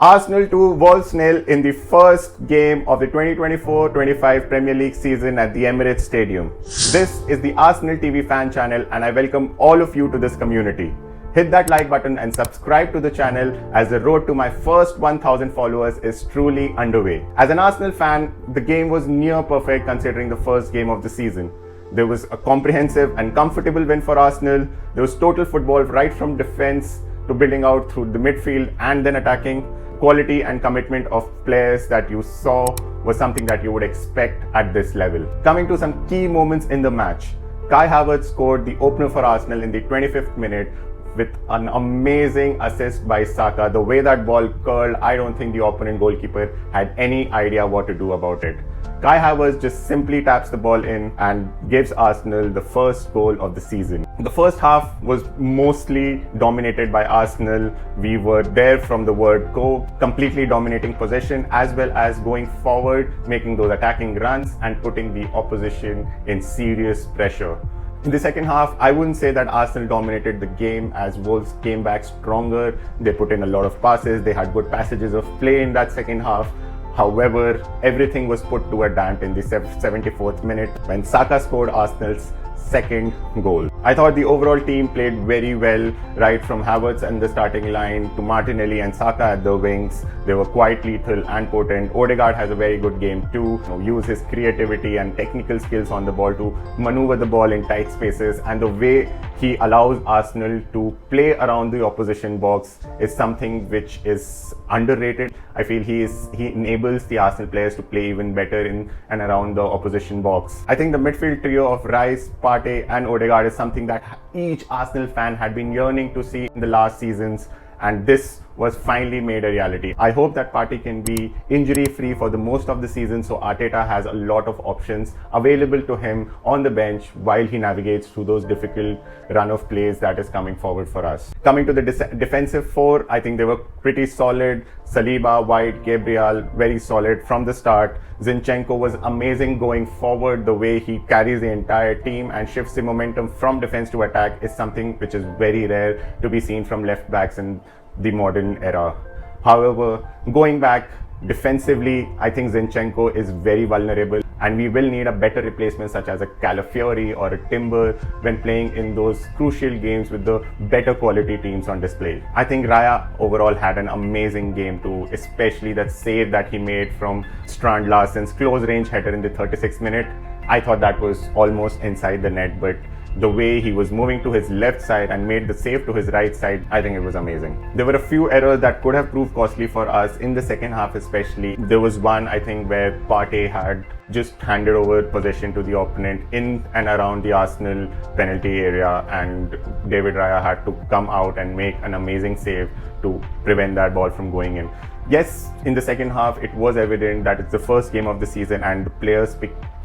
Arsenal 2, Wolves nil in the first game of the 2024-25 Premier League season at the Emirates Stadium. This is the Arsenal TV fan channel and I welcome all of you to this community. Hit that like button and subscribe to the channel as the road to my first 1000 followers is truly underway. As an Arsenal fan, the game was near perfect considering the first game of the season. There was a comprehensive and comfortable win for Arsenal. There was total football right from defense to building out through the midfield and then attacking. Quality and commitment of players that you saw was something that you would expect at this level. Coming to some key moments in the match. Kai Havertz scored the opener for Arsenal in the 25th minute with an amazing assist by Saka. The way that ball curled, I don't think the opponent goalkeeper had any idea what to do about it. Kai Havertz just simply taps the ball in and gives Arsenal the first goal of the season. The first half was mostly dominated by Arsenal. We were there from the word go, completely dominating possession as well as going forward, making those attacking runs and putting the opposition in serious pressure. In the second half, I wouldn't say that Arsenal dominated the game as Wolves came back stronger. They put in a lot of passes. They had good passages of play in that second half. However, everything was put to a damp in the 74th minute when Saka scored Arsenal's second goal. I thought the overall team played very well, right from Havertz and the starting line to Martinelli and Saka at the wings. They were quite lethal and potent. Odegaard has a very good game too. Use his creativity and technical skills on the ball to maneuver the ball in tight spaces, and the way he allows Arsenal to play around the opposition box is something which is underrated. I feel he enables the Arsenal players to play even better in and around the opposition box. I think the midfield trio of Rice, Partey and Odegaard is something that each Arsenal fan had been yearning to see in the last seasons, and this was finally made a reality. I hope that Partey can be injury free for the most of the season so Arteta has a lot of options available to him on the bench while he navigates through those difficult run of plays that is coming forward for us. Coming to the defensive four, I think they were pretty solid. Saliba, White, Gabriel, very solid from the start. Zinchenko was amazing going forward. The way he carries the entire team and shifts the momentum from defense to attack is something which is very rare to be seen from left backs in the modern era. However, going back defensively, I think Zinchenko is very vulnerable and we will need a better replacement such as a Calafiori or a Timber when playing in those crucial games with the better quality teams on display. I think Raya overall had an amazing game too, especially that save that he made from Strand Larsen's close range header in the 36th minute. I thought that was almost inside the net, but the way he was moving to his left side and made the save to his right side, I think it was amazing. There were a few errors that could have proved costly for us in the second half especially. There was one, I think, where Partey had just handed over possession to the opponent in and around the Arsenal penalty area, and David Raya had to come out and make an amazing save to prevent that ball from going in. Yes, in the second half, it was evident that it's the first game of the season and the players'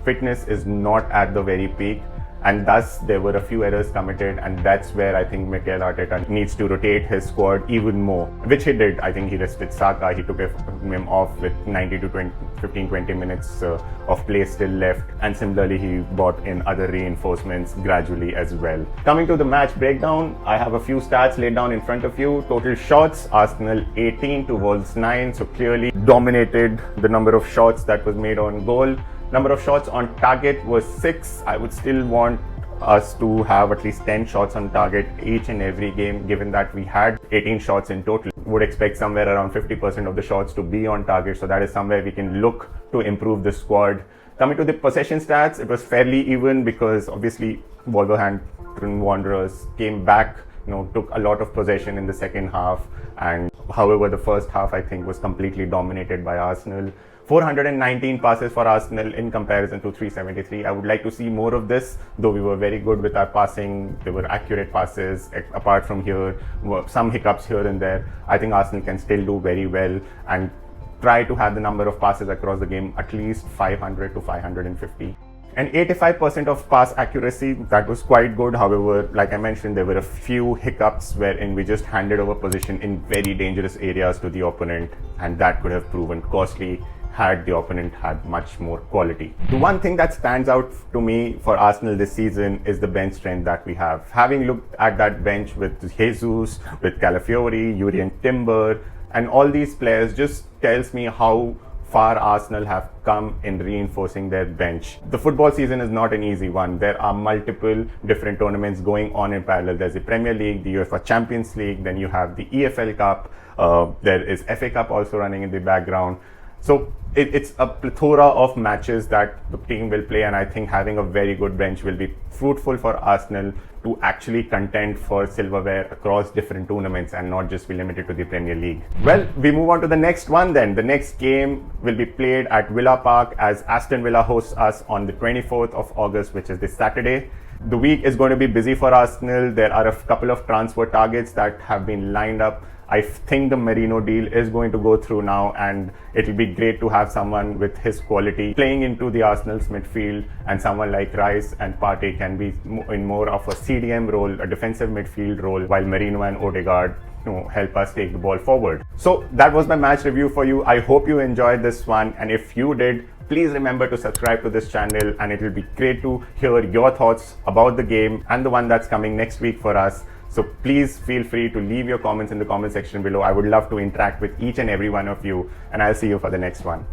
fitness is not at the very peak. And thus, there were a few errors committed, and that's where I think Mikel Arteta needs to rotate his squad even more, which he did. I think he rested Saka, he took him off with 90 to 15-20 minutes of play still left, and similarly he brought in other reinforcements gradually as well. Coming to the match breakdown, I have a few stats laid down in front of you. Total shots, Arsenal 18 to Wolves 9, so clearly dominated the number of shots that was made on goal. Number of shots on target was 6. I would still want us to have at least 10 shots on target each and every game, given that we had 18 shots in total. Would expect somewhere around 50% of the shots to be on target, so that is somewhere we can look to improve the squad. Coming to the possession stats, it was fairly even because obviously Wolverhampton Wanderers came back, took a lot of possession in the second half, and however the first half I think was completely dominated by Arsenal. 419 passes for Arsenal in comparison to 373. I would like to see more of this, though we were very good with our passing. There were accurate passes. Apart from here, some hiccups here and there. I think Arsenal can still do very well and try to have the number of passes across the game at least 500 to 550. And 85% of pass accuracy, that was quite good. However, like I mentioned, there were a few hiccups wherein we just handed over position in very dangerous areas to the opponent, and that could have proven costly had the opponent had much more quality. The one thing that stands out to me for Arsenal this season is the bench strength that we have. Having looked at that bench with Jesus, with Calafiori, Yuri and Timber, And all these players just tells me how far Arsenal have come in reinforcing their bench. The football season is not an easy one. There are multiple different tournaments going on in parallel. There's the Premier League, the UEFA Champions League, then you have the EFL Cup, there is FA Cup also running in the background. So it's a plethora of matches that the team will play, and I think having a very good bench will be fruitful for Arsenal to actually contend for silverware across different tournaments and not just be limited to the Premier League. Well, we move on to the next one then. The next game will be played at Villa Park as Aston Villa hosts us on the 24th of August, which is this Saturday. The week is going to be busy for Arsenal. There are a couple of transfer targets that have been lined up. I think the Merino deal is going to go through now, and it will be great to have someone with his quality playing into the Arsenal's midfield, and someone like Rice and Partey can be in more of a CDM role, a defensive midfield role, while Merino and Odegaard help us take the ball forward. So that was my match review for you. I hope you enjoyed this one, and if you did, please remember to subscribe to this channel, and it will be great to hear your thoughts about the game and the one that's coming next week for us. So please feel free to leave your comments in the comment section below. I would love to interact with each and every one of you, and I'll see you for the next one.